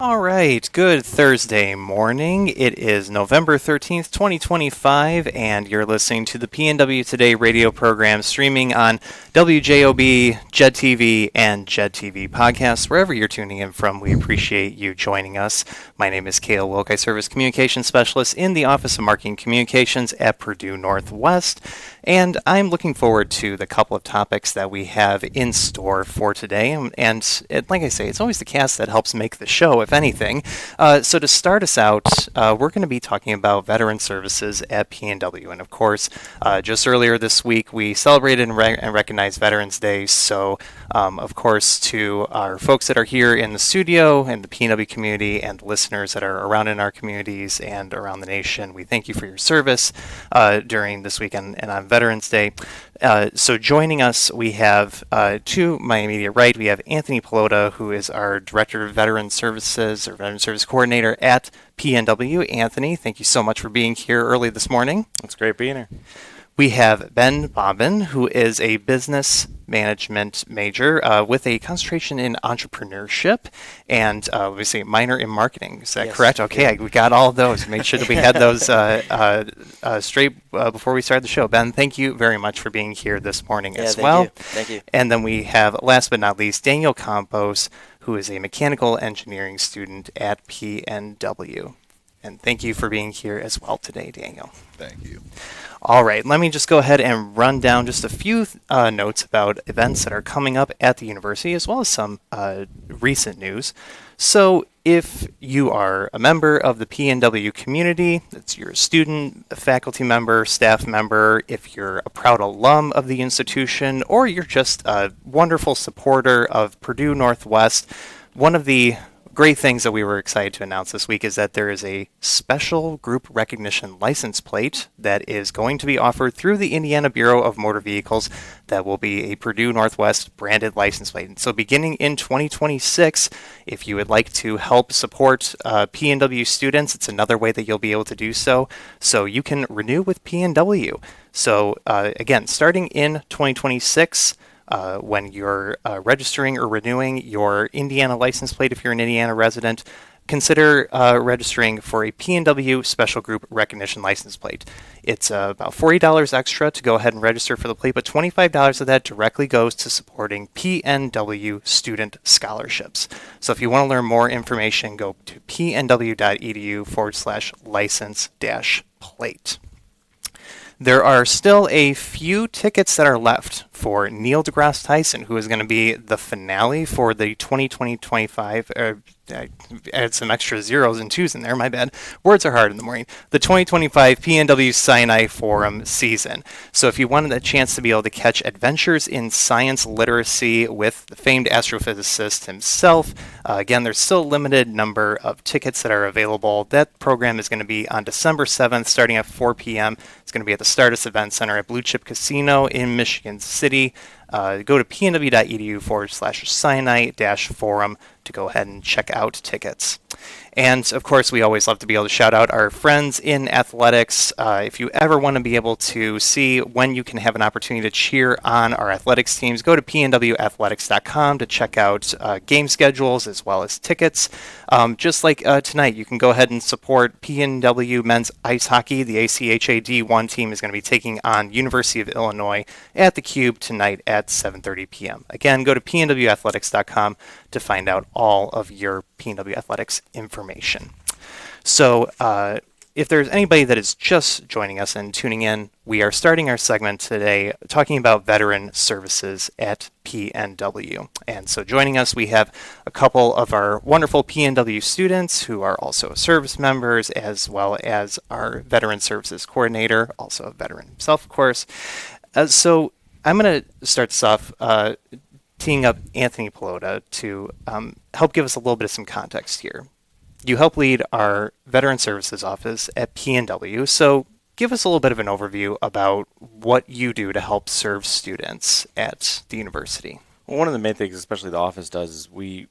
All right, good Thursday morning. It is November 13th, 2025, and you're listening to the PNW Today radio program streaming on WJOB, JED TV, and JED TV podcasts. Wherever you're tuning in from, we appreciate you joining us. My name is Kale Wilk. I serve as Communications Specialist in the Office of Marketing Communications at Purdue Northwest, and I'm looking forward to the couple of topics that we have in store for today. Like I say, it's always the cast that helps make the show, if anything. So to start us out, we're going to be talking about veteran services at PNW. And of course, just earlier this week, we celebrated and recognized Veterans Day. So, of course, to our folks that are here in the studio and the PNW community and listeners that are around in our communities and around the nation, we thank you for your service during this weekend and on Veterans Day. So joining us, we have to my immediate right, we have Anthony Pelota, who is our Director of Veteran Services or Veteran Service Coordinator at PNW. Anthony, thank you so much for being here early this morning. It's great being here. We have Ben Bobbin, who is a business management major with a concentration in entrepreneurship and let me see, minor in marketing. Is that Yes. correct? Okay, Yeah. we got all of those. Made sure that we had those straight before we started the show. Ben, thank you very much for being here this morning as well. Thank you. And then we have, last but not least, Daniel Campos, who is a mechanical engineering student at PNW. And thank you for being here as well today, Daniel. Thank you. All right, let me just go ahead and run down just a few notes about events that are coming up at the university, as well as some recent news. So if you are a member of the PNW community, that's you're a student, a faculty member, staff member, if you're a proud alum of the institution, or you're just a wonderful supporter of Purdue Northwest, one of the great things that we were excited to announce this week is that there is a special group recognition license plate that is going to be offered through the Indiana Bureau of Motor Vehicles that will be a Purdue Northwest branded license plate. And so beginning in 2026, if you would like to help support PNW students, it's another way that you'll be able to do so. So you can renew with PNW. So again, starting in 2026, when you're registering or renewing your Indiana license plate, if you're an Indiana resident, consider registering for a PNW Special Group Recognition license plate. It's about $40 extra to go ahead and register for the plate, but $25 of that directly goes to supporting PNW student scholarships. So if you want to learn more information, go to pnw.edu/license-plate. There are still a few tickets that are left for Neil deGrasse Tyson, who is going to be the finale for the 2020-25. I added some extra zeros and twos in there, my bad. Words are hard in the morning. The 2025 PNW Sinai Forum season. So if you wanted a chance to be able to catch adventures in science literacy with the famed astrophysicist himself, again, there's still a limited number of tickets that are available. That program is going to be on December 7th, starting at 4 p.m. It's going to be at the Stardust Event Center at Blue Chip Casino in Michigan City. Go to pnw.edu/Sinai-forum to go ahead and check out tickets. And of course, we always love to be able to shout out our friends in athletics. If you ever want to be able to see when you can have an opportunity to cheer on our athletics teams, go to pnwathletics.com to check out game schedules as well as tickets. Just like tonight, you can go ahead and support PNW men's ice hockey. The ACHA D1 team is going to be taking on University of Illinois at the Cube tonight at 7:30 p.m. Again, go to pnwathletics.com to find out all of your PNW athletics information. So if there's anybody that is just joining us and tuning in, we are starting our segment today talking about veteran services at PNW. And so joining us, we have a couple of our wonderful PNW students who are also service members, as well as our veteran services coordinator, also a veteran himself, of course. So I'm going to start this off teeing up Anthony Pelota to help give us a little bit of some context here. You help lead our Veteran Services office at PNW, so give us a little bit of an overview about what you do to help serve students at the university. Well, one of the main things, especially the office does, is we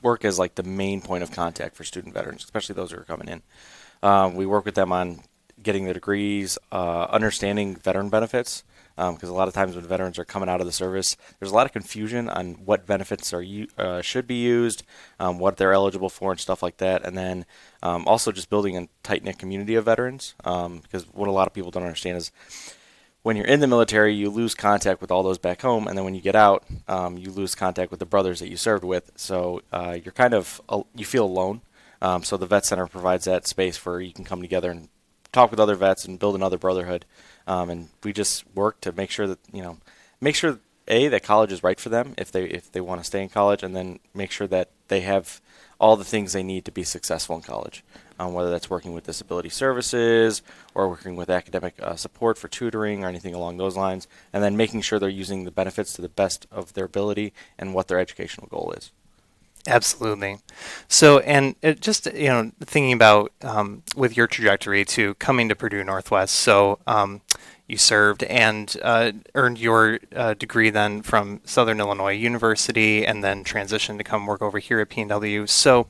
work as like the main point of contact for student veterans, especially those who are coming in. We work with them on getting their degrees, understanding veteran benefits, because a lot of times when veterans are coming out of the service, there's a lot of confusion on what benefits should be used, what they're eligible for, and stuff like that. And then also just building a tight-knit community of veterans, because what a lot of people don't understand is when you're in the military, you lose contact with all those back home, and then when you get out, you lose contact with the brothers that you served with. So you're you feel alone. So the Vet Center provides that space where you can come together and talk with other vets and build another brotherhood. And we just work to make sure that that college is right for them if they want to stay in college, and then make sure that they have all the things they need to be successful in college, whether that's working with disability services or working with academic support for tutoring or anything along those lines, and then making sure they're using the benefits to the best of their ability and what their educational goal is. Absolutely. So, and just, thinking about with your trajectory to coming to Purdue Northwest, so you served and earned your degree then from Southern Illinois University and then transitioned to come work over here at PNW. So,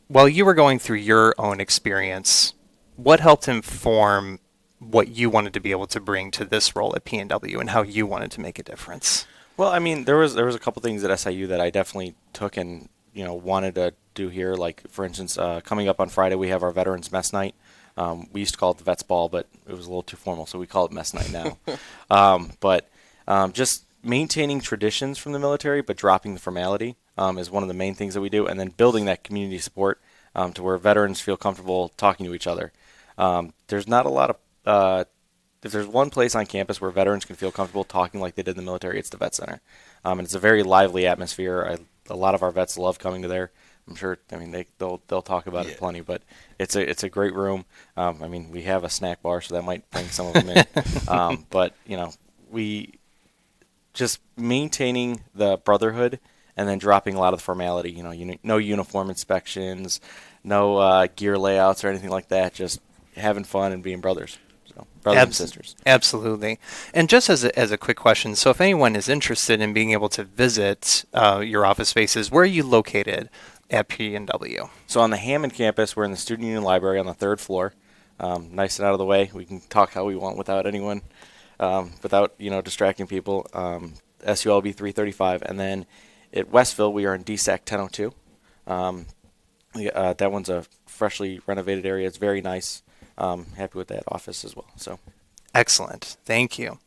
while you were going through your own experience, what helped inform what you wanted to be able to bring to this role at PNW and how you wanted to make a difference? Well, I mean, there was a couple things at SIU that I definitely took and wanted to do here. Like, for instance, coming up on Friday, we have our Veterans Mess Night. We used to call it the Vets Ball, but it was a little too formal, so we call it Mess Night now. But just maintaining traditions from the military, but dropping the formality is one of the main things that we do, and then building that community support to where veterans feel comfortable talking to each other. There's not a lot of if there's one place on campus where veterans can feel comfortable talking like they did in the military, it's the Vet Center. And it's a very lively atmosphere. A lot of our vets love coming to there. I'm sure. I mean, they'll talk about it plenty, but it's a great room. I mean, we have a snack bar, so that might bring some of them in. But we just maintaining the brotherhood and then dropping a lot of the formality. No uniform inspections, no gear layouts or anything like that. Just having fun and being brothers. Brothers and sisters. Absolutely. And just as a quick question, so if anyone is interested in being able to visit your office spaces, where are you located at PNW? So on the Hammond campus, we're in the Student Union Library on the 3rd floor. Nice and out of the way. We can talk how we want without anyone, without distracting people. SULB 335. And then at Westville, we are in DSAC 1002. That one's a freshly renovated area. It's very nice. Happy with that office as well. So, excellent. Thank you.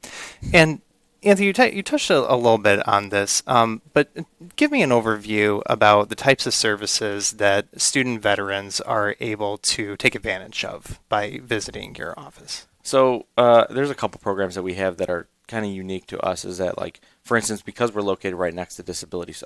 And Anthony, you touched a little bit on this, but give me an overview about the types of services that student veterans are able to take advantage of by visiting your office. So there's a couple programs that we have that are kind of unique to us. Is that, like, for instance, because we're located right next to disabilities,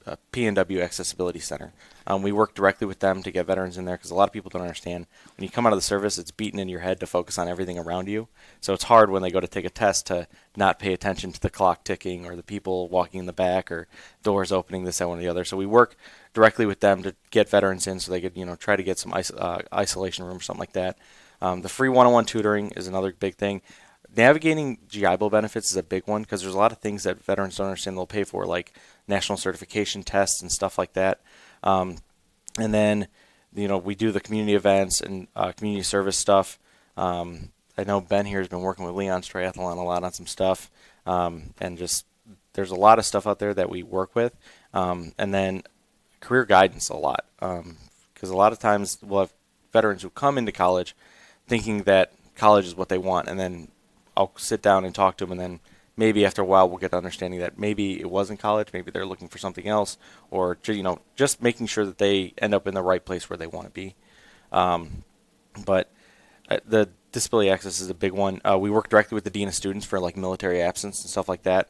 the PNW Accessibility Center. We work directly with them to get veterans in there because a lot of people don't understand. When you come out of the service, it's beaten in your head to focus on everything around you. So it's hard when they go to take a test to not pay attention to the clock ticking or the people walking in the back or doors opening, this, that, one, or the other. So we work directly with them to get veterans in so they could try to get some isolation room or something like that. The free one-on-one tutoring is another big thing. Navigating GI Bill benefits is a big one because there's a lot of things that veterans don't understand they'll pay for, like national certification tests and stuff like that. And then, we do the community events and community service stuff. I know Ben here has been working with Leon's Triathlon a lot on some stuff. And just there's a lot of stuff out there that we work with. And then career guidance a lot. Because a lot of times we'll have veterans who come into college thinking that college is what they want, and then I'll sit down and talk to them, and then maybe after a while we'll get the understanding that maybe it wasn't college, maybe they're looking for something else, or just making sure that they end up in the right place where they want to be. But the disability access is a big one. We work directly with the dean of students for like military absence and stuff like that,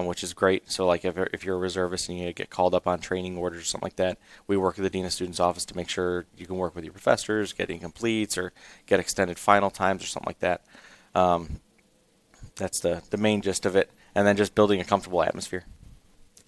which is great. So like if you're a reservist and you get called up on training orders or something like that, we work with the dean of students office to make sure you can work with your professors, get incompletes, or get extended final times or something like that. That's the main gist of it, and then just building a comfortable atmosphere.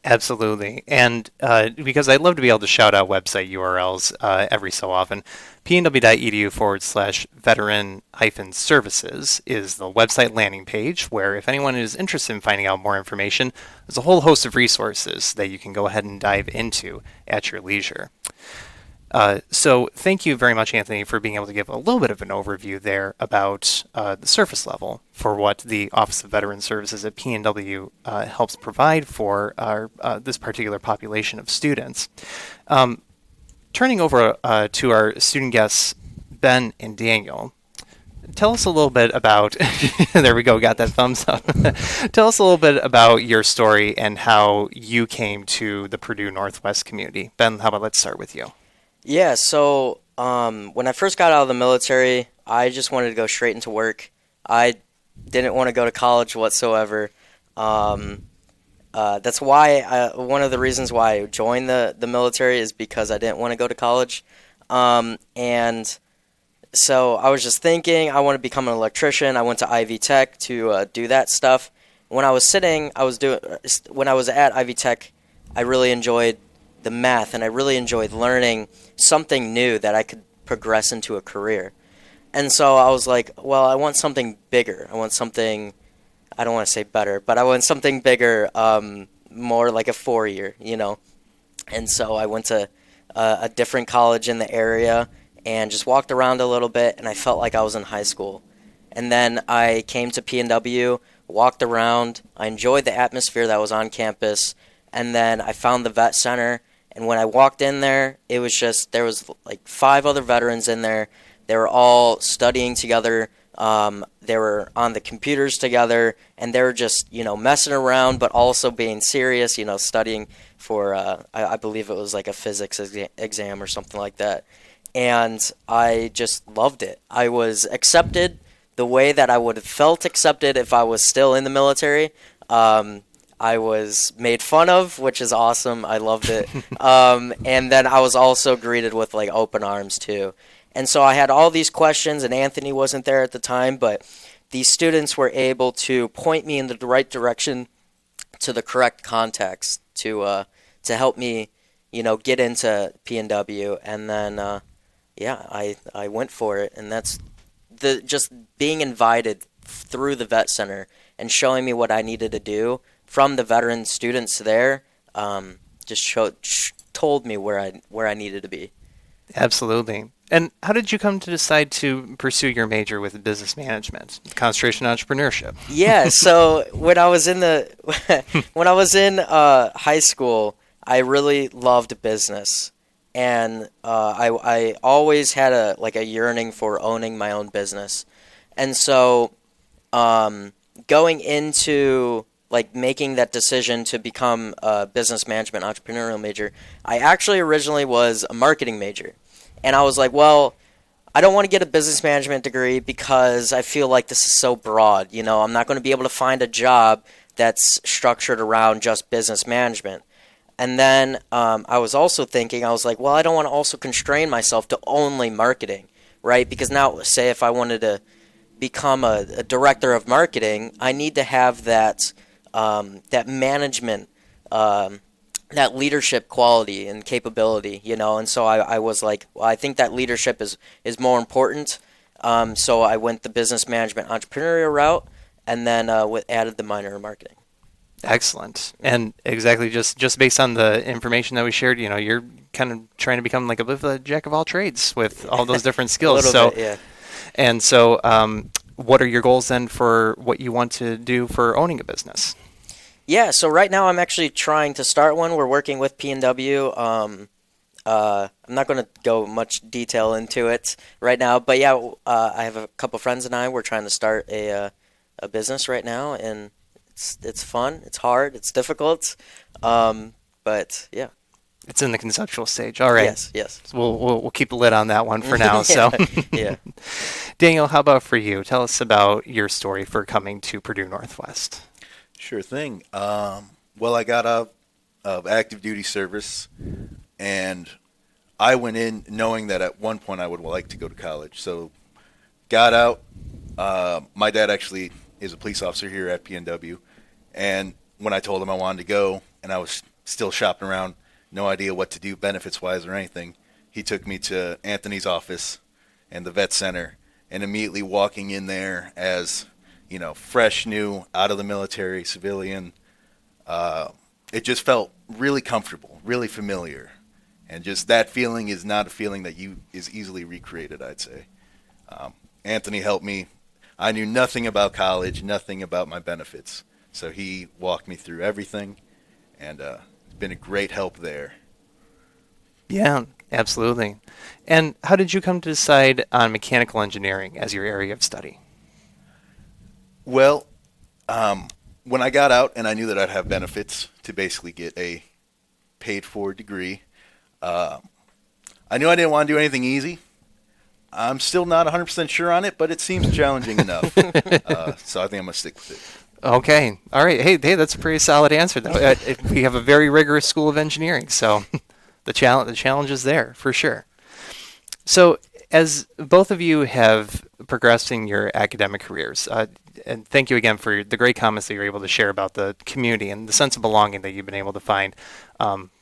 Absolutely. And because I love to be able to shout out website URLs every so often, pnw.edu/veteran-services is the website landing page where if anyone is interested in finding out more information, there's a whole host of resources that you can go ahead and dive into at your leisure. So thank you very much, Anthony, for being able to give a little bit of an overview there about the surface level for what the Office of Veteran Services at PNW helps provide for our this particular population of students. Turning over to our student guests, Ben and Daniel, tell us a little bit about, there we go, got that thumbs up. Tell us a little bit about your story and how you came to the Purdue Northwest community. Ben, how about let's start with you? Yeah, so when I first got out of the military, I just wanted to go straight into work. I didn't want to go to college whatsoever. That's why one of the reasons why I joined the military is because I didn't want to go to college. And so I was just thinking I want to become an electrician. I went to Ivy Tech to do that stuff. When I was when I was at Ivy Tech, I really enjoyed the math, and I really enjoyed learning something new that I could progress into a career. And so I was like, well, I want something bigger. I want something, I don't want to say better, but I want something bigger, more like a 4-year, you know. And so I went to a different college in the area and just walked around a little bit, and I felt like I was in high school. And then I came to PNW, walked around, I enjoyed the atmosphere that was on campus, and then I found the vet center. And when I walked in there, it was just, there was like 5 other veterans in there. They were all studying together. They were on the computers together, and they were just, you know, messing around, but also being serious, you know, studying for, I believe it was like a physics exam or something like that. And I just loved it. I was accepted the way that I would have felt accepted if I was still in the military. I was made fun of, which is awesome. I loved it. And then I was also greeted with like open arms too. And so I had all these questions, and Anthony wasn't there at the time, but these students were able to point me in the right direction to the correct contacts to help me, you know, get into PNW. And then yeah, I went for it, and that's just being invited through the vet center and showing me what I needed to do from the veteran students there, just told me where I needed to be. Absolutely. And how did you come to decide to pursue your major with business management, concentration on entrepreneurship? Yeah, so when I was in high school, I really loved business, and I always had a yearning for owning my own business, and so going into like making that decision to become a business management entrepreneurial major, I actually originally was a marketing major. And I was like, well, I don't want to get a business management degree because I feel like this is so broad. You know, I'm not going to be able to find a job that's structured around just business management. And then I was also thinking, I was like, well, I don't want to also constrain myself to only marketing, right? Because now, say if I wanted to become a director of marketing, I need to have that that management, that leadership quality and capability, you know. And so I was like, well, I think that leadership is more important. So I went the business management entrepreneurial route, and then added the minor in marketing. Excellent. And exactly, just based on the information that we shared, you know, you're kind of trying to become like a bit of a jack of all trades with all those different skills. A little bit, yeah. And so, what are your goals then for what you want to do for owning a business? Yeah, so right now I'm actually trying to start one. We're working with PNW. I'm not going to go much detail into it right now, but yeah, I have a couple friends and we're trying to start a business right now, and it's fun, it's hard, it's difficult, but yeah. It's in the conceptual stage. All right. Yes. So we'll keep a lid on that one for now. Yeah, So, yeah. Daniel, how about for you? Tell us about your story for coming to Purdue Northwest. Sure thing. Well, I got out of active duty service, and I went in knowing that at one point I would like to go to college. So, got out. My dad actually is a police officer here at PNW, and when I told him I wanted to go, and I was still shopping around, no idea what to do benefits-wise or anything, he took me to Anthony's office and the vet center, and immediately walking in there as, you know, fresh, new, out of the military, civilian, it just felt really comfortable, really familiar. And just that feeling is not a feeling that is easily recreated, I'd say. Anthony helped me. I knew nothing about college, nothing about my benefits. So he walked me through everything, and it's been a great help there. Yeah, absolutely. And how did you come to decide on mechanical engineering as your area of study? Well, when I got out and I knew that I'd have benefits to basically get a paid-for degree, I knew I didn't want to do anything easy. I'm still not 100% sure on it, but it seems challenging enough. So I think I'm going to stick with it. Okay. All right. Hey, that's a pretty solid answer, though. We have a very rigorous school of engineering, so the challenge is there for sure. So, as both of you have progressed in your academic careers, and thank you again for the great comments that you're able to share about the community and the sense of belonging that you've been able to find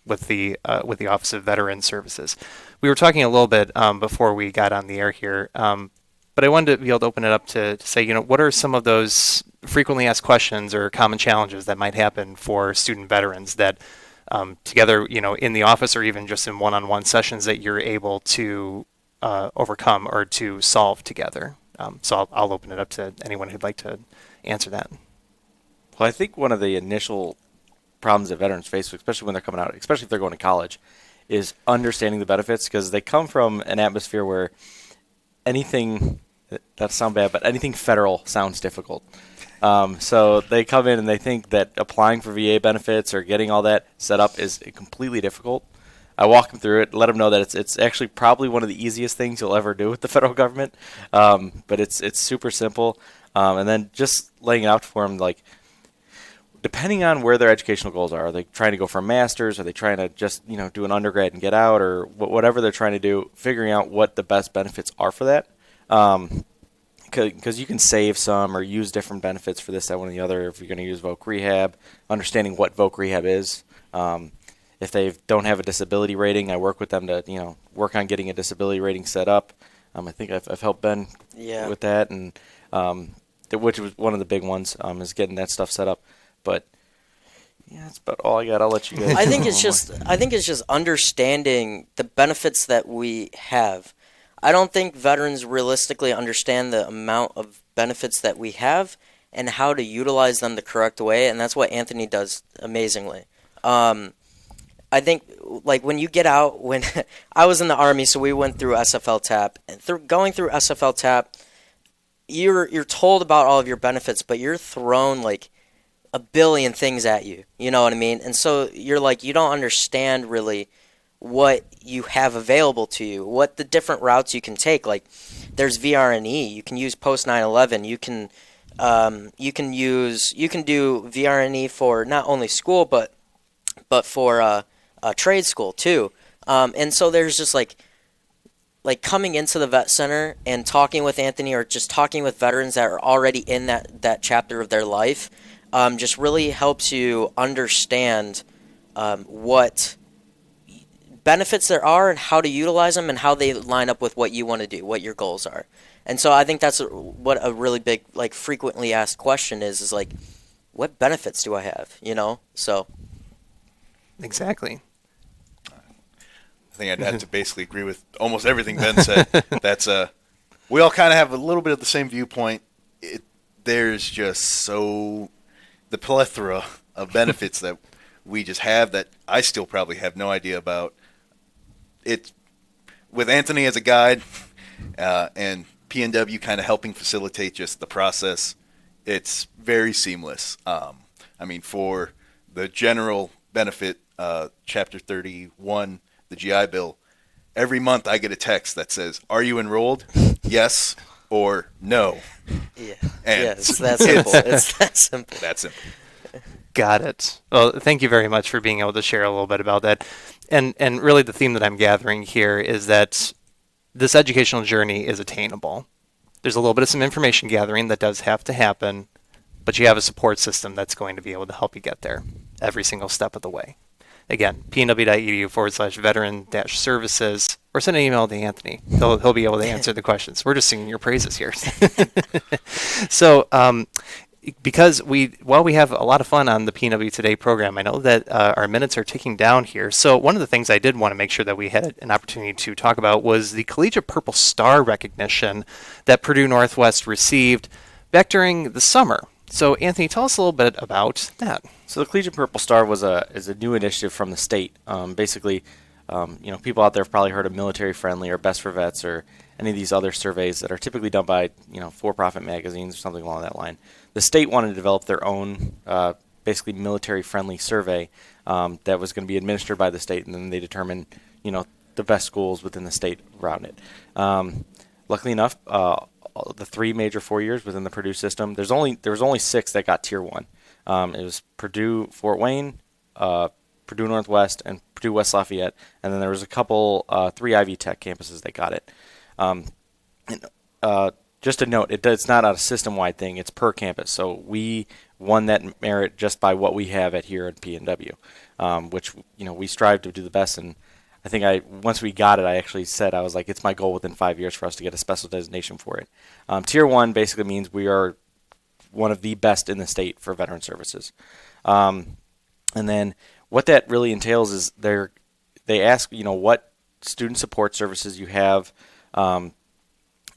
with the Office of Veteran Services. We were talking a little bit before we got on the air here, but I wanted to be able to open it up to say, what are some of those frequently asked questions or common challenges that might happen for student veterans that together, in the office or even just in one-on-one sessions that you're able to overcome or to solve together. So I'll open it up to anyone who'd like to answer that. Well, I think one of the initial problems that veterans face, especially when they're coming out, especially if they're going to college, is understanding the benefits, because they come from an atmosphere where anything, that sounds bad, but anything federal sounds difficult. So they come in and they think that applying for VA benefits or getting all that set up is completely difficult. I walk them through it, let them know that it's actually probably one of the easiest things you'll ever do with the federal government, but it's super simple. And then just laying it out for them, like, depending on where their educational goals are they trying to go for a master's? Are they trying to just do an undergrad and get out, or whatever they're trying to do? Figuring out what the best benefits are for that, because you can save some or use different benefits for this, that, one, or the other. If you're going to use voc rehab, understanding what voc rehab is. If they don't have a disability rating, I work with them to work on getting a disability rating set up. I think I've helped Ben with that, and which was one of the big ones is getting that stuff set up. But yeah, that's about all I got. I'll let you guys. I think it's just understanding the benefits that we have. I don't think veterans realistically understand the amount of benefits that we have and how to utilize them the correct way, and that's what Anthony does amazingly. I think, like, when you get out, when I was in the Army, so we went through SFL TAP, and going through SFL TAP, you're told about all of your benefits, but you're thrown like a billion things at you. You know what I mean? And so you're like, you don't understand really what you have available to you, what the different routes you can take. Like, there's VRNE, you can use post 9/11, you can do VRNE for not only school but for trade school too. And so there's just like coming into the vet center and talking with Anthony, or just talking with veterans that are already in that chapter of their life, just really helps you understand what benefits there are and how to utilize them and how they line up with what you want to do, what your goals are. And so I think that's what a really big, like, frequently asked question is like, what benefits do I have? So. Exactly. I think I'd have to basically agree with almost everything Ben said. That's we all kind of have a little bit of the same viewpoint. There's just the plethora of benefits that we just have that I still probably have no idea about. It with Anthony as a guide and PNW kind of helping facilitate just the process. It's very seamless. For the general benefit, Chapter 31, the GI Bill, every month I get a text that says, "Are you enrolled? Yes or no?" Yeah, And it's that simple. It's that simple. That's simple. Got it. Well, thank you very much for being able to share a little bit about that. And really the theme that I'm gathering here is that this educational journey is attainable. There's a little bit of some information gathering that does have to happen, but you have a support system that's going to be able to help you get there every single step of the way. Again, pnw.edu/veteran-services, or send an email to Anthony. He'll be able to answer the questions. We're just singing your praises here. So because we have a lot of fun on the PNW Today program, I know that our minutes are ticking down here. So one of the things I did want to make sure that we had an opportunity to talk about was the Collegiate Purple Star recognition that Purdue Northwest received back during the summer. So Anthony, tell us a little bit about that. So the Collegiate Purple Star is a new initiative from the state. Basically, people out there have probably heard of Military Friendly or Best for Vets or any of these other surveys that are typically done by for-profit magazines or something along that line. The state wanted to develop their own basically military-friendly survey that was going to be administered by the state, and then they determined the best schools within the state around it. Luckily enough, the 3 major 4 years within the Purdue system, there was only 6 that got Tier 1. It was Purdue Fort Wayne, Purdue Northwest, and Purdue West Lafayette, and then there was a couple 3 Ivy Tech campuses that got it. Just a note, it's not a system-wide thing; it's per campus. So we won that merit just by what we have here at PNW, which we strive to do the best. And I think once we got it, I actually said I was like, it's my goal within 5 years for us to get a special designation for it. Tier 1 basically means we are one of the best in the state for veteran services. And then what that really entails is they ask what student support services you have.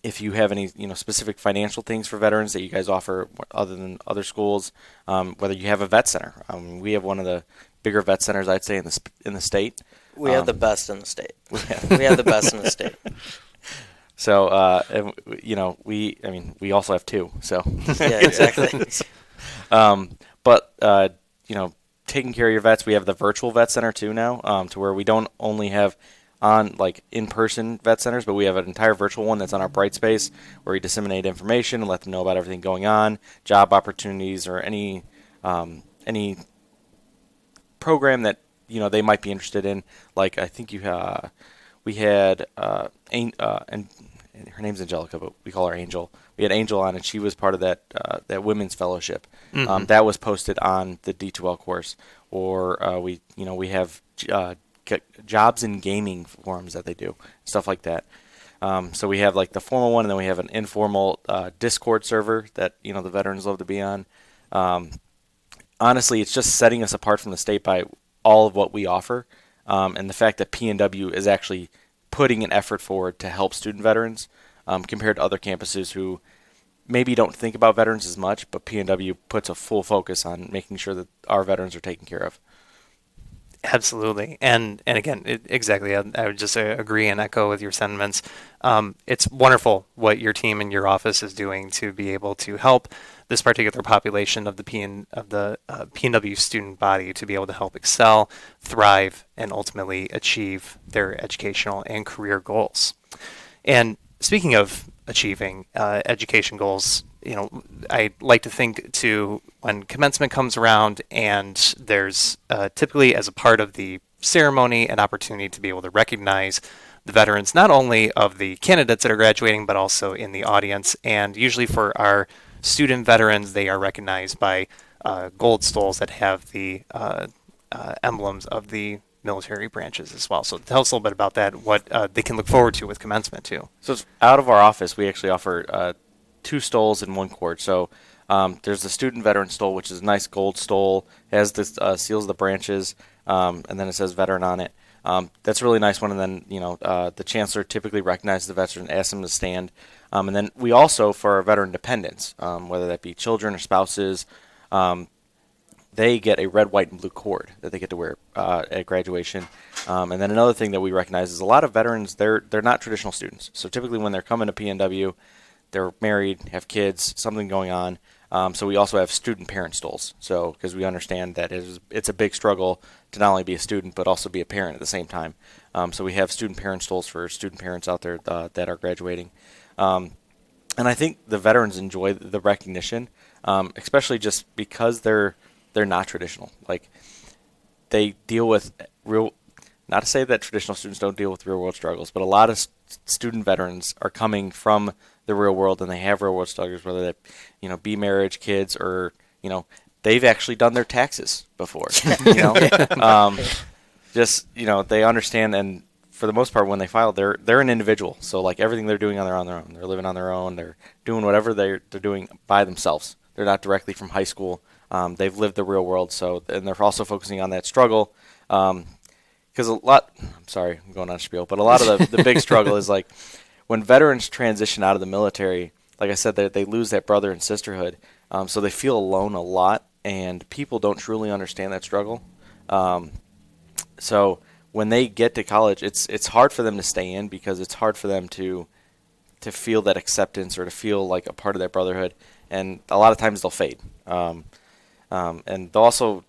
If you have any specific financial things for veterans that you guys offer other than other schools, whether you have a vet center. We have one of the bigger vet centers, I'd say, in the state. We have the best in the state. We have the best in the state. So we also have 2. So yeah, exactly. But taking care of your vets, we have the virtual vet center too now, to where we don't only have on in-person vet centers, but we have an entire virtual one that's on our Brightspace where we disseminate information and let them know about everything going on, job opportunities, or any program that they might be interested in. Like I think we had and her name's Angelica, but we call her Angel. We had Angel on, and she was part of that women's fellowship. Mm-hmm. That was posted on the D2L course, or we have jobs in gaming forums that they do, stuff like that. So we have the formal one, and then we have an informal Discord server that the veterans love to be on. Honestly, it's just setting us apart from the state by all of what we offer, and the fact that PNW is actually putting an effort forward to help student veterans compared to other campuses who maybe don't think about veterans as much, but PNW puts a full focus on making sure that our veterans are taken care of. Absolutely. And again, exactly. I would just agree and echo with your sentiments. It's wonderful what your team and your office is doing to be able to help this particular population of the PNW student body to be able to help excel, thrive, and ultimately achieve their educational and career goals. And speaking of achieving education goals, I like to think to when commencement comes around, and there's typically as a part of the ceremony an opportunity to be able to recognize the veterans, not only of the candidates that are graduating, but also in the audience. And usually for our student veterans, they are recognized by gold stoles that have the emblems of the military branches as well. So tell us a little bit about that, what they can look forward to with commencement too. So it's out of our office, we actually offer 2 stoles in 1 quart. So there's the student veteran stole, which is a nice gold stole, has the seals of the branches, and then it says veteran on it. That's a really nice one. And then the chancellor typically recognizes the veteran, asks them to stand. And then we also, for our veteran dependents, whether that be children or spouses, they get a red, white, and blue cord that they get to wear at graduation. And then another thing that we recognize is a lot of veterans, they're not traditional students. So typically when they're coming to PNW, they're married, have kids, something going on. So we also have student parent stoles. So because we understand that it's a big struggle to not only be a student but also be a parent at the same time. So we have student parent stoles for student parents out there that are graduating. And I think the veterans enjoy the recognition, especially just because they're not traditional. They deal with real. Not to say that traditional students don't deal with real world struggles, but a lot of student veterans are coming from the real world, and they have real world struggles, whether that be marriage, kids, or they've actually done their taxes before. They understand, and for the most part, when they file, they're an individual. So everything they're doing on their own. They're living on their own. They're doing whatever they're doing by themselves. They're not directly from high school. They've lived the real world, and they're also focusing on that struggle. Because I'm sorry, I'm going on a spiel, but a lot of the big struggle is like when veterans transition out of the military, like I said, they lose that brother and sisterhood. So they feel alone a lot, and people don't truly understand that struggle. So when they get to college, it's hard for them to stay in because it's hard for them to feel that acceptance or to feel like a part of that brotherhood. And a lot of times they'll fade. And they'll also,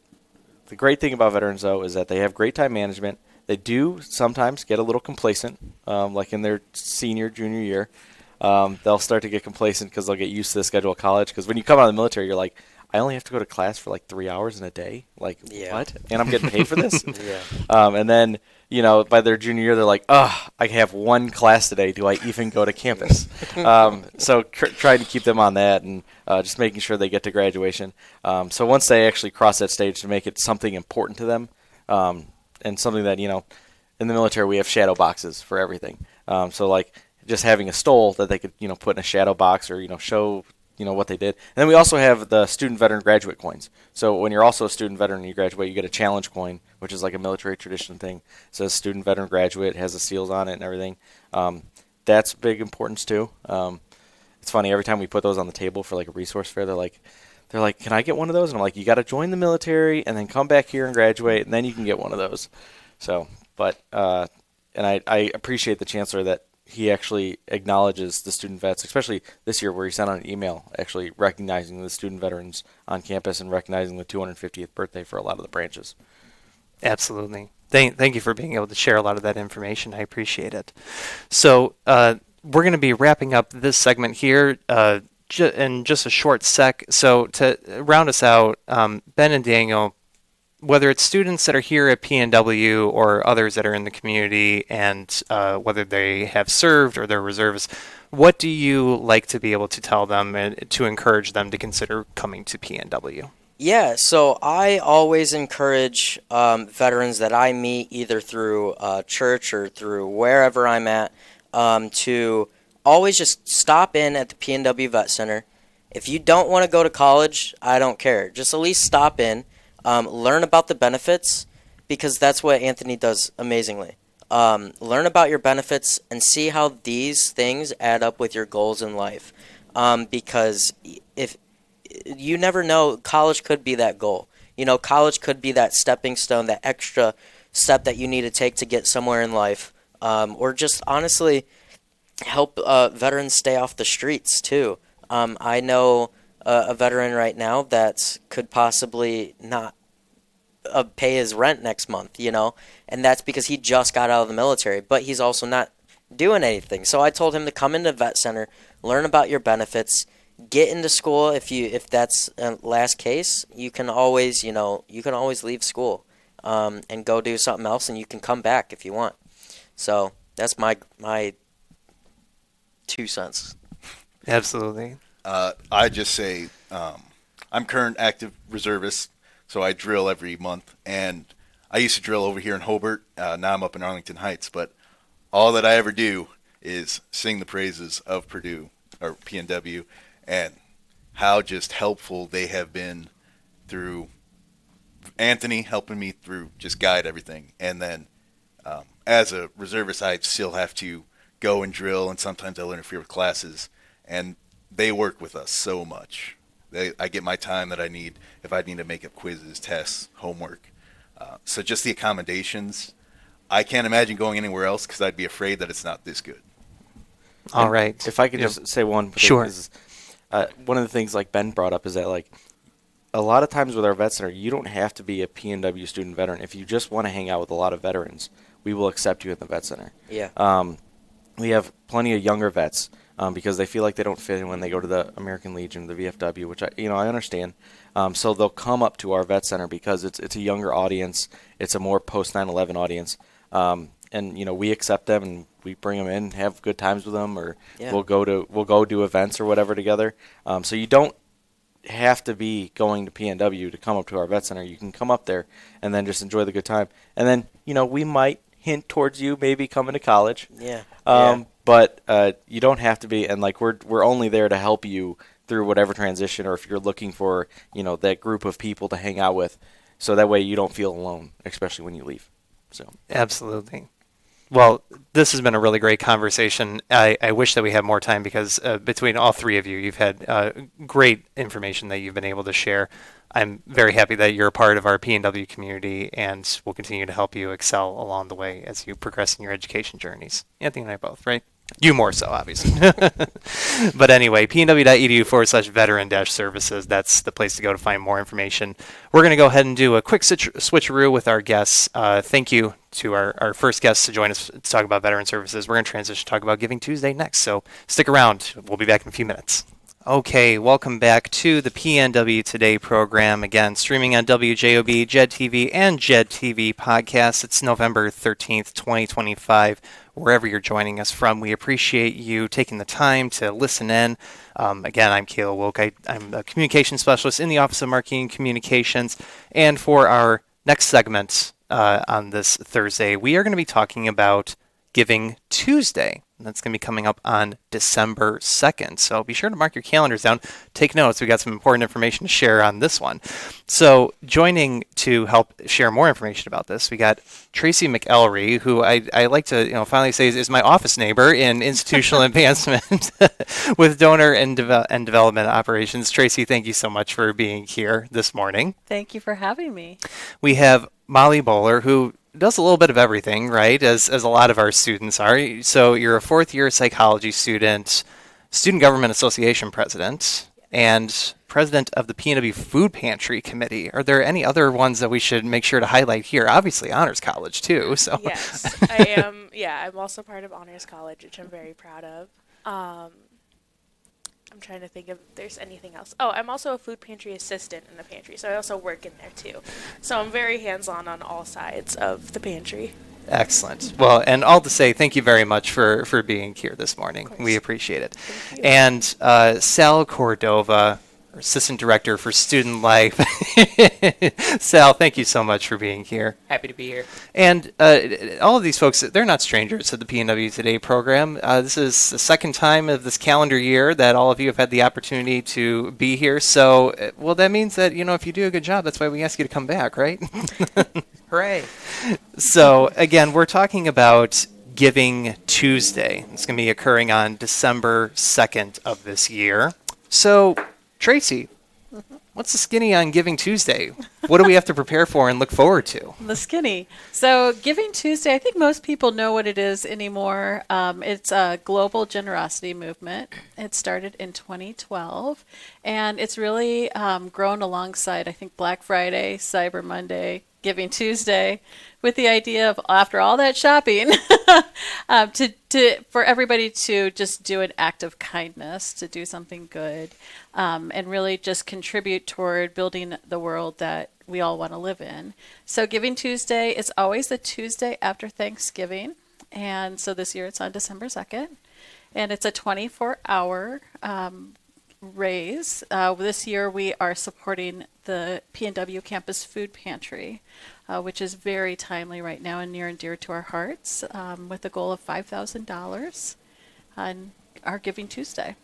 the great thing about veterans, though, is that they have great time management. They do sometimes get a little complacent, like in their senior, junior year. They'll start to get complacent because they'll get used to the schedule of college. Because when you come out of the military, you're like, I only have to go to class for like 3 hours in a day. Like, what? And I'm getting paid for this? And then, by their junior year, they're like, oh, I have one class today. Do I even go to campus? So trying to keep them on that and just making sure they get to graduation. So once they actually cross that stage, to make it something important to them and something that, in the military, we have shadow boxes for everything. So like just having a stole that they could, put in a shadow box or, show what they did. And then we also have the student veteran graduate coins. So when you're also a student veteran and you graduate, you get a challenge coin, which is like a military tradition thing. It says student veteran graduate, has the seals on it and everything. That's big importance too. It's funny, every time we put those on the table for like a resource fair, they're like, can I get one of those? And I'm like, you got to join the military and then come back here and graduate, and then you can get one of those. So, but and I appreciate the chancellor that he actually acknowledges the student vets, especially this year where he sent out an email actually recognizing the student veterans on campus and recognizing the 250th birthday for a lot of the branches. Absolutely. Thank you for being able to share a lot of that information. I appreciate it. So we're going to be wrapping up this segment here in just a short sec. So to round us out, Ben and Daniel, whether it's students that are here at PNW or others that are in the community, and whether they have served or they're reservists, what do you like to be able to tell them and to encourage them to consider coming to PNW? Yeah, so I always encourage veterans that I meet either through church or through wherever I'm at to always just stop in at the PNW Vet Center. If you don't want to go to college, I don't care. Just at least stop in. Learn about the benefits, because that's what Anthony does amazingly. Learn about your benefits and see how these things add up with your goals in life. Because if you never know, college could be that goal. College could be that stepping stone, that extra step that you need to take to get somewhere in life. Or just honestly help veterans stay off the streets too. I know a veteran right now that could possibly not pay his rent next month, and that's because he just got out of the military, but he's also not doing anything. So I told him to come into Vet Center, learn about your benefits, get into school. If that's a last case, you can always leave school and go do something else, and you can come back if you want. So that's my 2 cents. Absolutely. I just say I'm current active reservist, so I drill every month. And I used to drill over here in Hobart. Now I'm up in Arlington Heights. But all that I ever do is sing the praises of Purdue or PNW and how just helpful they have been through Anthony helping me through just guide everything. And then as a reservist, I still have to go and drill, and sometimes I'll interfere with classes. And they work with us so much. I get my time that I need if I need to make up quizzes, tests, homework. So just the accommodations, I can't imagine going anywhere else because I'd be afraid that it's not this good. All right. If I could just say one thing. Sure. One of the things like Ben brought up is that like a lot of times with our vet center, you don't have to be a PNW student veteran. If you just want to hang out with a lot of veterans, we will accept you at the vet center. Yeah. We have plenty of younger vets. Because they feel like they don't fit in when they go to the American Legion, the VFW, which I understand. So they'll come up to our vet center because it's a younger audience, it's a more post 9/11 audience, and we accept them and we bring them in, have good times with them, or we'll go do events or whatever together. So you don't have to be going to PNW to come up to our vet center. You can come up there and then just enjoy the good time, and then we might hint towards you maybe coming to college. Yeah. But you don't have to be, and like we're only there to help you through whatever transition, or if you're looking for, that group of people to hang out with, so that way you don't feel alone, especially when you leave. So Absolutely. Well, this has been a really great conversation. I wish that we had more time because between all three of you, you've had great information that you've been able to share. I'm very happy that you're a part of our PNW community, and we'll continue to help you excel along the way as you progress in your education journeys. Anthony and I both, right? You more so, obviously. But anyway, pnw.edu/veteran-services. That's the place to go to find more information. We're going to go ahead and do a quick switcheroo with our guests. Thank you to our first guests to join us to talk about veteran services. We're going to transition to talk about Giving Tuesday next, so stick around. We'll be back in a few minutes. Okay, welcome back to the PNW Today program. Again, streaming on WJOB, JED TV, and JED TV podcasts. It's November 13th, 2025. Wherever you're joining us from, we appreciate you taking the time to listen in. Again, I'm Kayla Wilk. I'm a communication specialist in the Office of Marketing Communications. And for our next segment on this Thursday, we are going to be talking about Giving Tuesday. That's going to be coming up on December 2nd. So be sure to mark your calendars down. Take notes. We got some important information to share on this one. So joining to help share more information about this, we got Tracy McElry, who I like to finally say is my office neighbor in institutional advancement with donor and development operations. Tracy, thank you so much for being here this morning. Thank you for having me. We have Molly Bowler, who does a little bit of everything, right, as a lot of our students are. So you're a fourth-year psychology student, Student Government Association president, and president of the PNW Food Pantry Committee. Are there any other ones that we should make sure to highlight here? Obviously, Honors College, too. So Yes, I am. Yeah, I'm also part of Honors College, which I'm very proud of. I'm trying to think if there's anything else. Oh, I'm also a food pantry assistant in the pantry, so I also work in there too. So I'm very hands-on on all sides of the pantry. Excellent. Well, and all to say, thank you very much for being here this morning. We appreciate it. And Sal Cordova, our Assistant Director for Student Life. Sal, thank you so much for being here. Happy to be here. And all of these folks, they're not strangers to the PNW Today program. This is the second time of this calendar year that all of you have had the opportunity to be here. So, well, that means that, if you do a good job, that's why we ask you to come back, right? Hooray. So, again, we're talking about Giving Tuesday. It's going to be occurring on December 2nd of this year. So, Tracy, what's the skinny on Giving Tuesday? What do we have to prepare for and look forward to? The skinny. So Giving Tuesday, I think most people know what it is anymore. It's a global generosity movement. It started in 2012, and it's really grown alongside, I think, Black Friday, Cyber Monday, Giving Tuesday, with the idea of, after all that shopping, for everybody to just do an act of kindness, to do something good, and really just contribute toward building the world that we all want to live in. So Giving Tuesday is always the Tuesday after Thanksgiving, and so this year it's on December 2nd, and it's a 24-hour raise. This year we are supporting the PNW Campus Food Pantry, which is very timely right now and near and dear to our hearts, with a goal of $5,000 on our Giving Tuesday.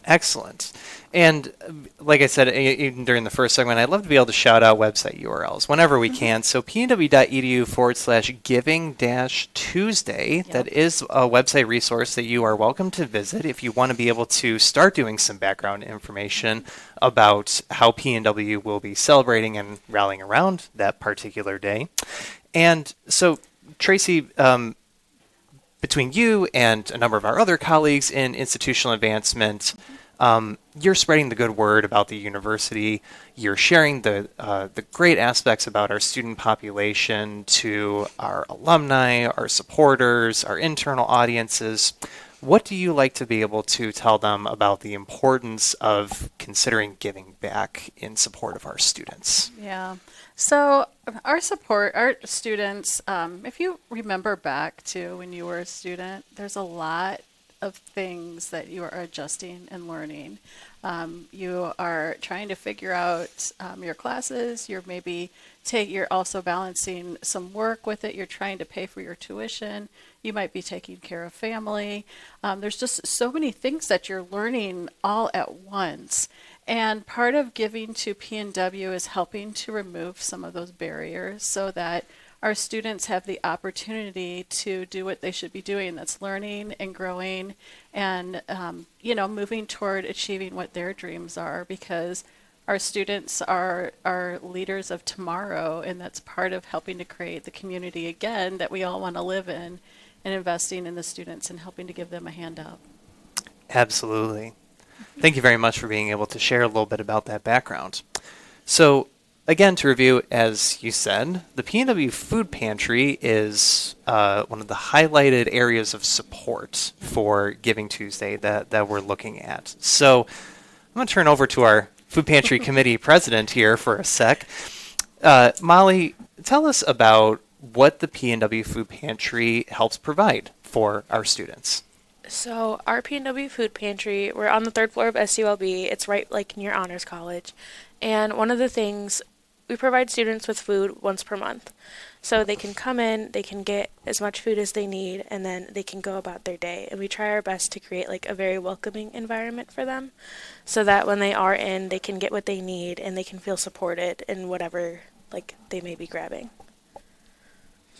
Excellent. And like I said, even during the first segment, I'd love to be able to shout out website URLs whenever we can. So pnw.edu/giving-tuesday. Yep. That is a website resource that you are welcome to visit if you want to be able to start doing some background information about how PNW will be celebrating and rallying around that particular day. And so, Tracy, between you and a number of our other colleagues in institutional advancement, you're spreading the good word about the university. You're sharing the great aspects about our student population to our alumni, our supporters, our internal audiences. What do you like to be able to tell them about the importance of considering giving back in support of our students? Yeah. So our students, if you remember back to when you were a student, there's a lot of things that you are adjusting and learning. You are trying to figure out your classes. You're also balancing some work with it. You're trying to pay for your tuition. You might be taking care of family. There's just so many things that you're learning all at once. And part of giving to PNW is helping to remove some of those barriers so that our students have the opportunity to do what they should be doing. That's learning and growing and, moving toward achieving what their dreams are, because our students are leaders of tomorrow. And that's part of helping to create the community again that we all want to live in, and investing in the students and helping to give them a hand up. Absolutely. Thank you very much for being able to share a little bit about that background. So, again, to review, as you said, the PNW Food Pantry is one of the highlighted areas of support for Giving Tuesday that we're looking at. So, I'm going to turn over to our Food Pantry Committee President here for a sec. Molly, tell us about what the PNW Food Pantry helps provide for our students. So our PNW Food Pantry, we're on the third floor of SULB. It's right near Honors College. And one of the things, we provide students with food once per month. So they can come in, they can get as much food as they need, and then they can go about their day. And we try our best to create a very welcoming environment for them so that when they are in, they can get what they need and they can feel supported in whatever they may be grabbing.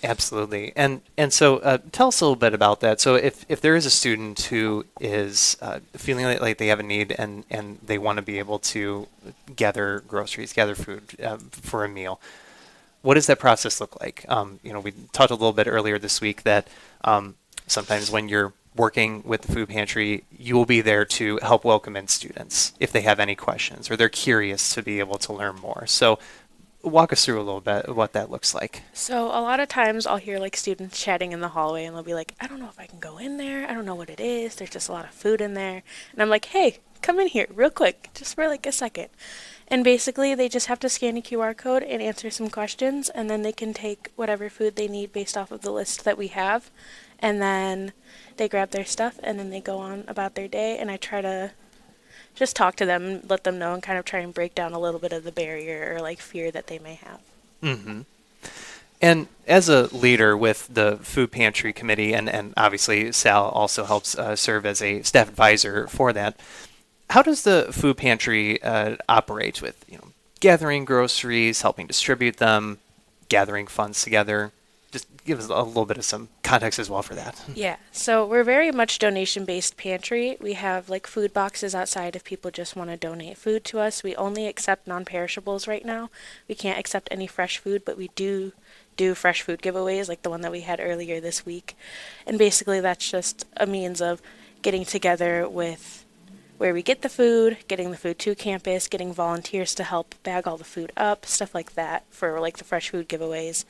Absolutely. And so tell us a little bit about that. So if there is a student who is feeling like they have a need and they want to be able to gather groceries, gather food for a meal, what does that process look like? We talked a little bit earlier this week that sometimes when you're working with the food pantry, you will be there to help welcome in students if they have any questions or they're curious to be able to learn more. So walk us through a little bit of what that looks like. So a lot of times I'll hear students chatting in the hallway and they'll be like, I don't know if I can go in there. I don't know what it is. There's just a lot of food in there. And I'm like, hey, come in here real quick, just for a second. And basically they just have to scan a QR code and answer some questions, and then they can take whatever food they need based off of the list that we have. And then they grab their stuff and then they go on about their day. And I try to just talk to them and let them know and kind of try and break down a little bit of the barrier or fear that they may have. Mm-hmm. And as a leader with the Food Pantry Committee, and obviously Sal also helps serve as a staff advisor for that, how does the Food Pantry operate with gathering groceries, helping distribute them, gathering funds together? Just give us a little bit of some context as well for that. Yeah, so we're very much donation-based pantry. We have food boxes outside if people just want to donate food to us. We only accept non-perishables right now. We can't accept any fresh food, but we do fresh food giveaways like the one that we had earlier this week. And basically that's just a means of getting together with where we get the food, getting the food to campus, getting volunteers to help bag all the food up, stuff like that for the fresh food giveaways.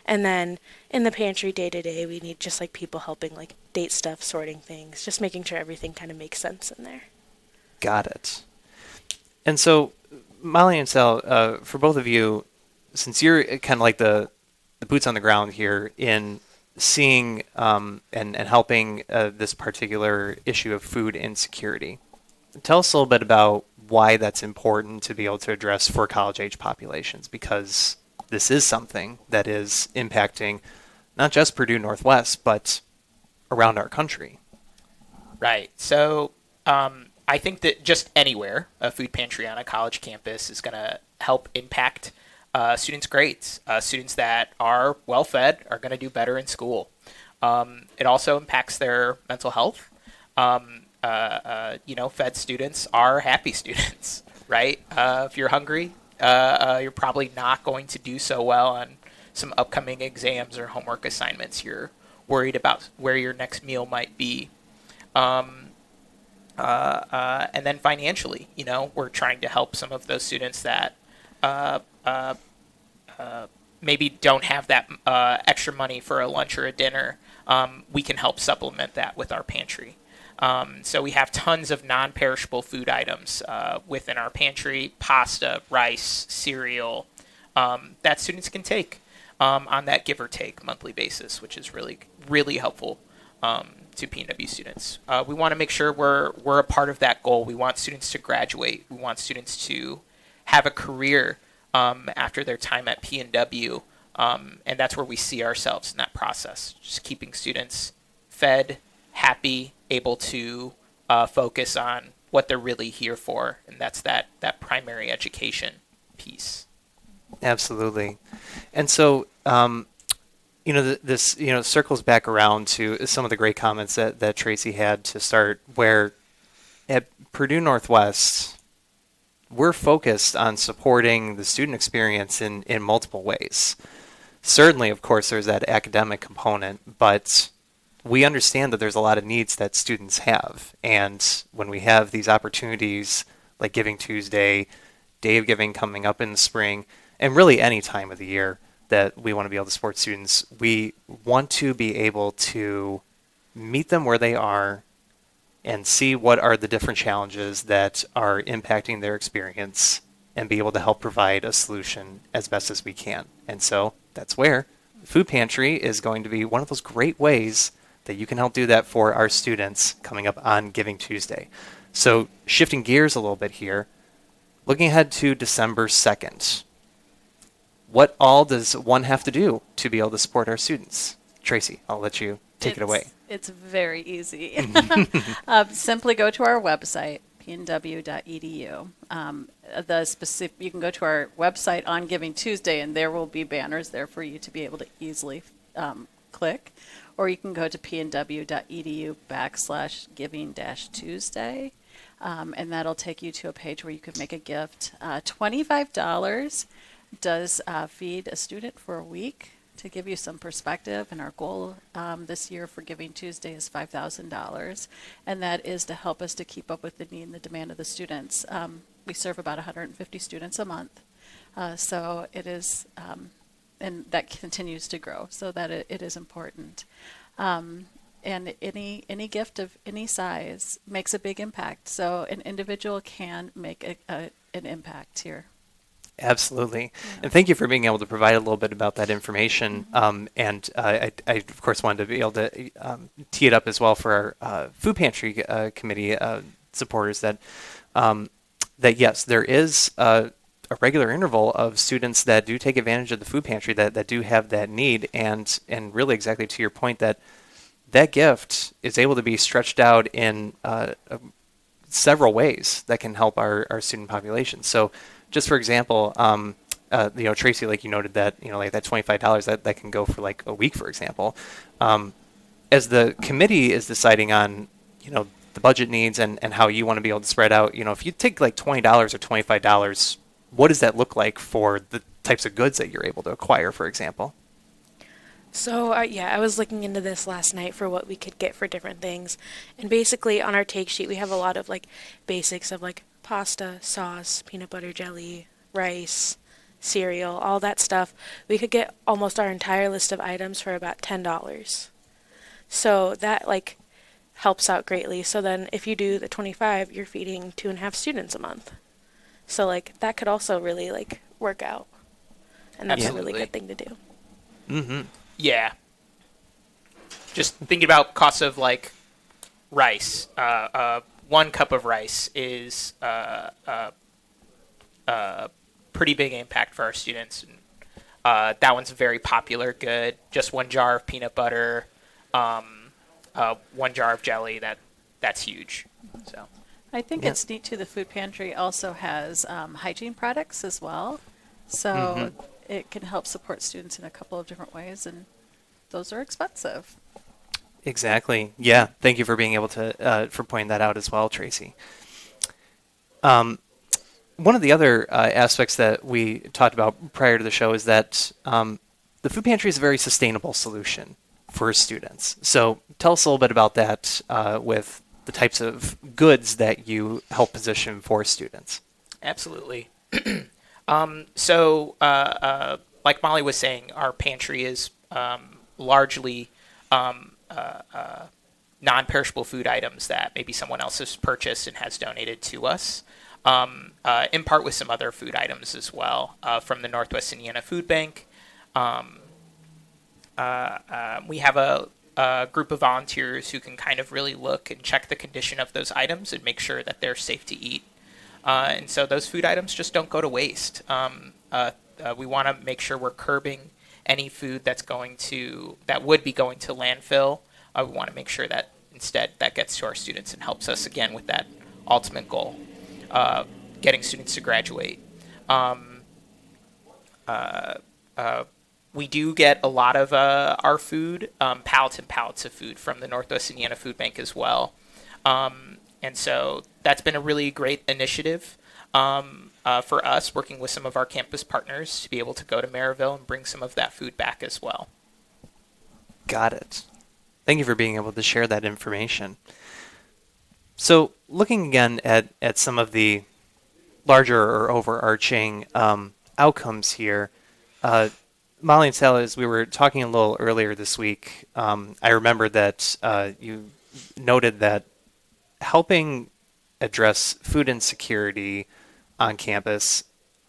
And then in the pantry day to day, we need just people helping date stuff, sorting things, just making sure everything kind of makes sense in there. Got it. And so Molly and Sal, for both of you, since you're kind of the boots on the ground here in seeing and helping this particular issue of food insecurity, tell us a little bit about why that's important to be able to address for college-age populations, because this is something that is impacting not just Purdue Northwest, but around our country. Right. So I think that just anywhere a food pantry on a college campus is going to help impact students' grades. Students that are well-fed are going to do better in school. It also impacts their mental health. Fed students are happy students, right? If you're hungry, you're probably not going to do so well on some upcoming exams or homework assignments. You're worried about where your next meal might be. And then financially, we're trying to help some of those students that maybe don't have that extra money for a lunch or a dinner. We can help supplement that with our pantry. So we have tons of non-perishable food items within our pantry: pasta, rice, cereal, that students can take on that give or take monthly basis, which is really, really helpful to PNW students. We want to make sure we're a part of that goal. We want students to graduate. We want students to have a career after their time at PNW, and that's where we see ourselves in that process. Just keeping students fed, happy, able to focus on what they're really here for, and that's that primary education piece. Absolutely. And so, this circles back around to some of the great comments that Tracy had to start, where at Purdue Northwest, we're focused on supporting the student experience in multiple ways. Certainly, of course, there's that academic component, but we understand that there's a lot of needs that students have. And when we have these opportunities like Giving Tuesday, Day of Giving coming up in the spring, and really any time of the year that we want to be able to support students, we want to be able to meet them where they are and see what are the different challenges that are impacting their experience and be able to help provide a solution as best as we can. And so that's where the food pantry is going to be one of those great ways that you can help do that for our students coming up on Giving Tuesday. So shifting gears a little bit here, looking ahead to December 2nd, what all does one have to do to be able to support our students? Tracy, I'll let you take it away. It's very easy. Simply go to our website, pnw.edu. You can go to our website on Giving Tuesday, and there will be banners there for you to be able to easily click. Or you can go to pnw.edu/giving-tuesday, and that'll take you to a page where you could make a gift. $25 does feed a student for a week. To give you some perspective, and our goal this year for Giving Tuesday is $5,000, and that is to help us to keep up with the need and the demand of the students. We serve about 150 students a month, so it is, and that continues to grow, so that it is important. And any gift of any size makes a big impact, so an individual can make an impact here. Absolutely. And thank you for being able to provide a little bit about that information. And I, of course, wanted to be able to tee it up as well for our food pantry committee supporters that yes, there is a regular interval of students that do take advantage of the food pantry that do have that need. And really exactly to your point, that gift is able to be stretched out in several ways that can help our student population. So just for example, Tracy, like you noted that, like that $25 that can go for like a week, for example. As the committee is deciding on, the budget needs and how you want to be able to spread out, if you take like $20 or $25, what does that look like for the types of goods that you're able to acquire, for example? So, I was looking into this last night for what we could get for different things. And basically on our take sheet, we have a lot of like basics of like pasta, sauce, peanut butter jelly, rice, cereal, all that stuff. We could get almost our entire list of items for about $10. So that like helps out greatly. So then if you do the 25, you're feeding 2.5 students a month. So like that could also really like work out. And that's a really good thing to do. Mm-hmm. Yeah. Just thinking about costs of like rice. 1 cup of rice is a pretty big impact for our students. That one's a very popular good. Just 1 jar of peanut butter, 1 jar of jelly. That's huge. So I think it's neat too. The food pantry also has hygiene products as well, so it can help support students in a couple of different ways, and those are expensive. Exactly. Yeah. Thank you for being able to for pointing that out as well, Tracy. One of the other aspects that we talked about prior to the show is that the food pantry is a very sustainable solution for students. So tell us a little bit about that with the types of goods that you help position for students. Absolutely. So like Molly was saying, our pantry is largely non-perishable food items that maybe someone else has purchased and has donated to us, in part with some other food items as well from the Northwest Indiana Food Bank. We have a a group of volunteers who can kind of really look and check the condition of those items and make sure that they're safe to eat. And so those food items just don't go to waste. We want to make sure we're curbing any food that would be going to landfill. We want to make sure that instead that gets to our students and helps us again with that ultimate goal, getting students to graduate. We do get a lot of our food, pallets and pallets of food from the Northwest Indiana Food Bank as well. And so that's been a really great initiative for us, working with some of our campus partners to be able to go to Maryville and bring some of that food back as well. Got it. Thank you for being able to share that information. So looking again at some of the larger or overarching outcomes here, Molly and Sal, as we were talking a little earlier this week, I remember that you noted that helping address food insecurity on campus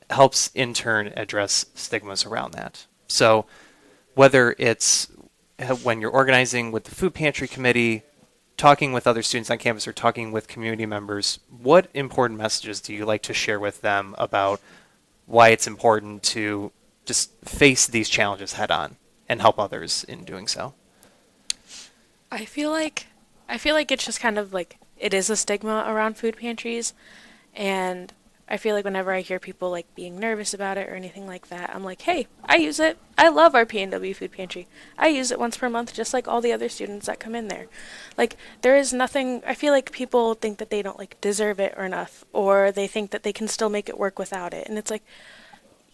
helps in turn address stigmas around that. So whether it's when you're organizing with the food pantry committee, talking with other students on campus, or talking with community members, what important messages do you like to share with them about why it's important to just face these challenges head on and help others in doing so? I feel like it's just kind of like it is a stigma around food pantries, and I feel like whenever I hear people like being nervous about it or anything like that, I'm like, hey, I use it. I love our PNW food pantry. I use it once per month just like all the other students that come in there. Like, there is nothing, I feel like people think that they don't like deserve it or enough, or they think that they can still make it work without it. And it's like,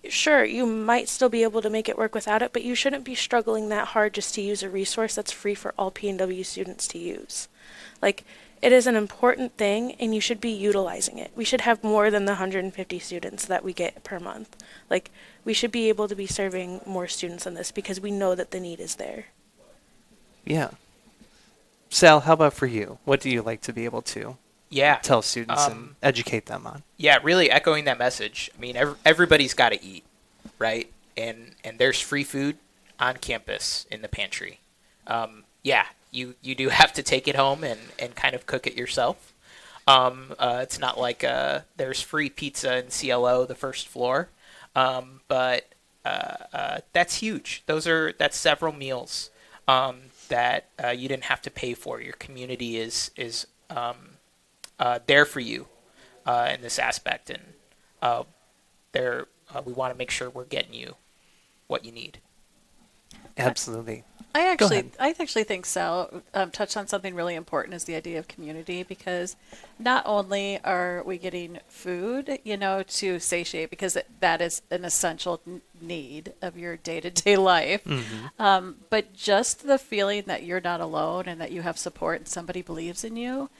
sure, you might still be able to make it work without it, but you shouldn't be struggling that hard just to use a resource that's free for all PNW students to use. Like, it is an important thing, and you should be utilizing it. We should have more than the 150 students that we get per month. Like, we should be able to be serving more students on this because we know that the need is there. Yeah. Sal, how about for you? What do you like to be able to tell students and educate them on? Yeah, really echoing that message. I mean, everybody's got to eat, right? And there's free food on campus in the pantry. You do have to take it home and kind of cook it yourself. It's not like there's free pizza in CLO, the first floor, but that's huge. That's several meals that you didn't have to pay for. Your community is there for you in this aspect, and we want to make sure we're getting you what you need. Absolutely. I actually think Sal touched on something really important, is the idea of community, because not only are we getting food, to satiate, because that is an essential need of your day-to-day life, but just the feeling that you're not alone and that you have support and somebody believes in you,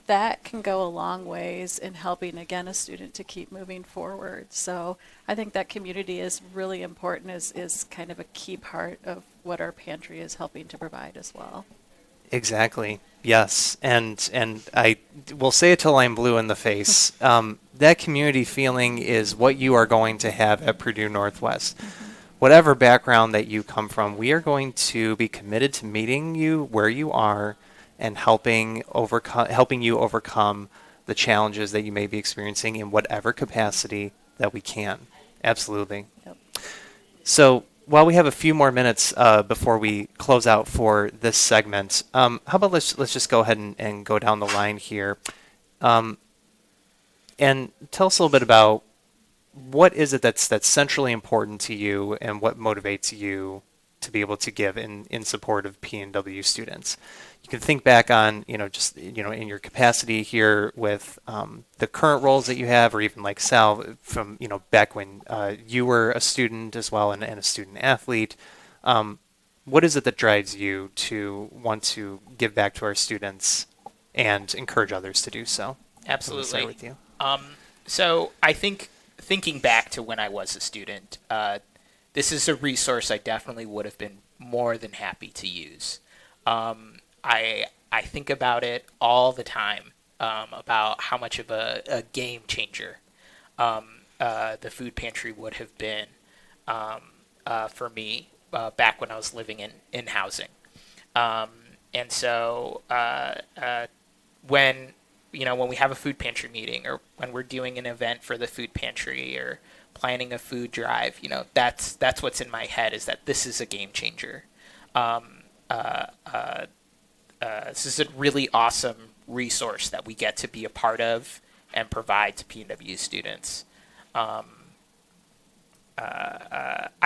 that can go a long ways in helping, again, a student to keep moving forward. So I think that community is really important, is kind of a key part of what our pantry is helping to provide as well. Exactly. Yes. And I will say it till I'm blue in the face. That community feeling is what you are going to have at Purdue Northwest. Whatever background that you come from, we are going to be committed to meeting you where you are and helping you overcome the challenges that you may be experiencing in whatever capacity that we can. Absolutely. Yep. So while we have a few more minutes before we close out for this segment, how about let's just go ahead and go down the line here, and tell us a little bit about what is it that's centrally important to you, and what motivates you to be able to give in support of PNW students. You can think back on, in your capacity here with the current roles that you have, or even like Sal from, back when you were a student as well and a student athlete. What is it that drives you to want to give back to our students and encourage others to do so? Absolutely. Start with you. So I think thinking back to when I was a student, this is a resource I definitely would have been more than happy to use. I think about it all the time, about how much of a game changer the food pantry would have been for me back when I was living in housing. And so when when we have a food pantry meeting, or when we're doing an event for the food pantry, or planning a food drive, that's what's in my head, is that this is a game changer. This is a really awesome resource that we get to be a part of and provide to PNW students. I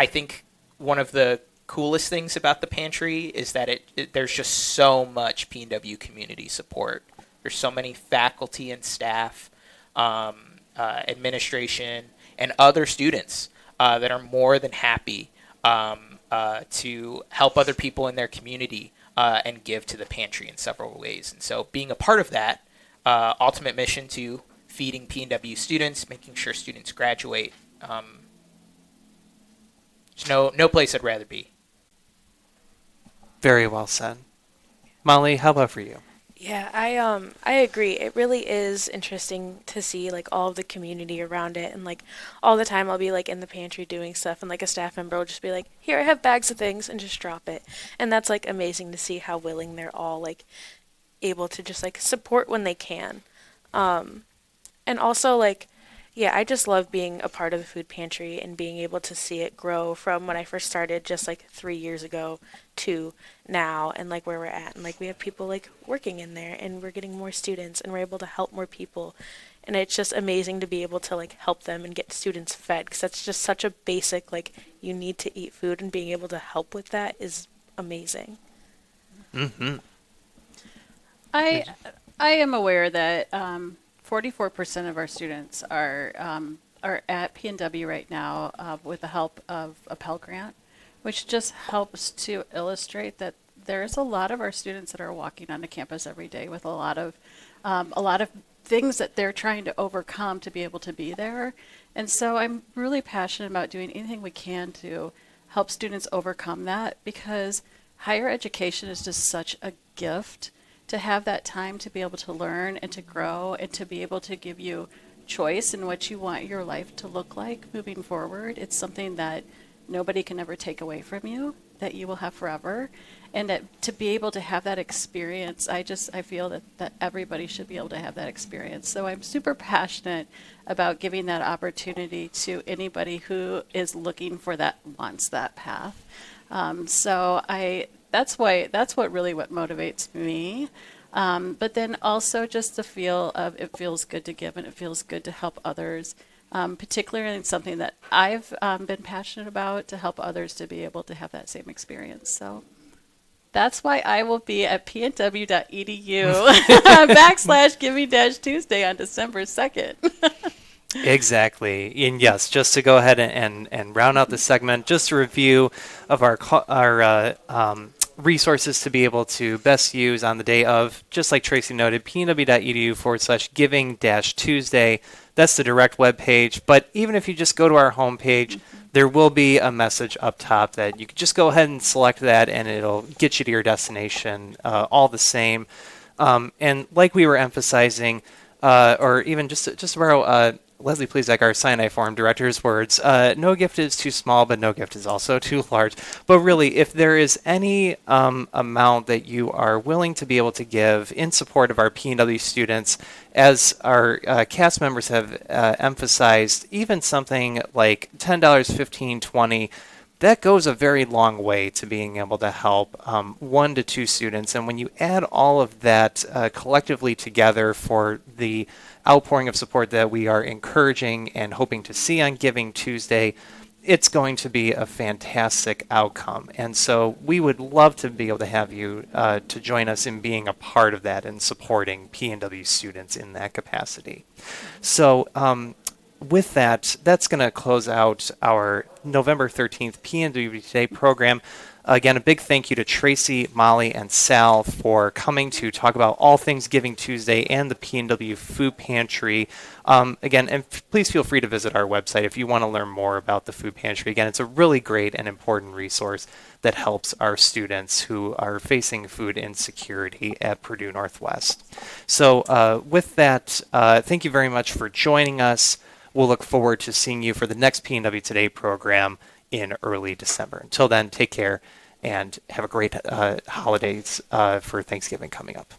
think one of the coolest things about the pantry is that there's just so much PNW community support. There's so many faculty and staff, administration, and other students that are more than happy to help other people in their community and give to the pantry in several ways. And so being a part of that ultimate mission to feeding PNW students, making sure students graduate, there's no place I'd rather be. Very well said. Molly, how about for you? Yeah, I agree. It really is interesting to see like all of the community around it, and like all the time I'll be like in the pantry doing stuff, and like a staff member will just be like, "Here, I have bags of things," and just drop it. And that's like amazing to see how willing they're all like able to just like support when they can. And also like yeah, I just love being a part of the food pantry and being able to see it grow from when I first started just like 3 years ago to now, and like where we're at, and like we have people like working in there, and we're getting more students, and we're able to help more people, and it's just amazing to be able to like help them and get students fed, because that's just such a basic, like, you need to eat food, and being able to help with that is amazing. Mm-hmm. I am aware that 44% of our students are at PNW right now with the help of a Pell Grant, which just helps to illustrate that there's a lot of our students that are walking onto campus every day with a lot of things that they're trying to overcome to be able to be there. And so I'm really passionate about doing anything we can to help students overcome that, because higher education is just such a gift. To have that time to be able to learn and to grow and to be able to give you choice in what you want your life to look like moving forward. It's something that nobody can ever take away from you, that you will have forever. And that to be able to have that experience, I feel that everybody should be able to have that experience. So I'm super passionate about giving that opportunity to anybody who is looking for that, wants that path. That's what really motivates me. But then also just the feel of it feels good to give and it feels good to help others, particularly in something that I've been passionate about, to help others to be able to have that same experience. So that's why I will be at pnw.edu /Giving-Tuesday on December 2nd. Exactly. And yes, just to go ahead and round out the segment, just a review of our resources to be able to best use on the day of, just like Tracy noted, pnw.edu /Giving-Tuesday. That's the direct web page. But even if you just go to our homepage, there will be a message up top that you can just go ahead and select that, and it'll get you to your destination all the same. And like we were emphasizing, or even just to borrow Leslie Plezak, our Sinai Forum Director's words, no gift is too small, but no gift is also too large. But really, if there is any amount that you are willing to be able to give in support of our PNW students, as our cast members have emphasized, even something like $10, $15, $20, that goes a very long way to being able to help 1 to 2 students. And when you add all of that collectively together for the outpouring of support that we are encouraging and hoping to see on Giving Tuesday, it's going to be a fantastic outcome. And so we would love to be able to have you to join us in being a part of that and supporting PNW students in that capacity. So with that, that's going to close out our November 13th PNW Today program. Again, a big thank you to Tracy, Molly, and Sal for coming to talk about all things Giving Tuesday and the PNW Food Pantry. Again, and please feel free to visit our website if you want to learn more about the Food Pantry. Again, it's a really great and important resource that helps our students who are facing food insecurity at Purdue Northwest. So with that, thank you very much for joining us. We'll look forward to seeing you for the next PNW Today program in early December. Until then, take care and have a great holidays for Thanksgiving coming up.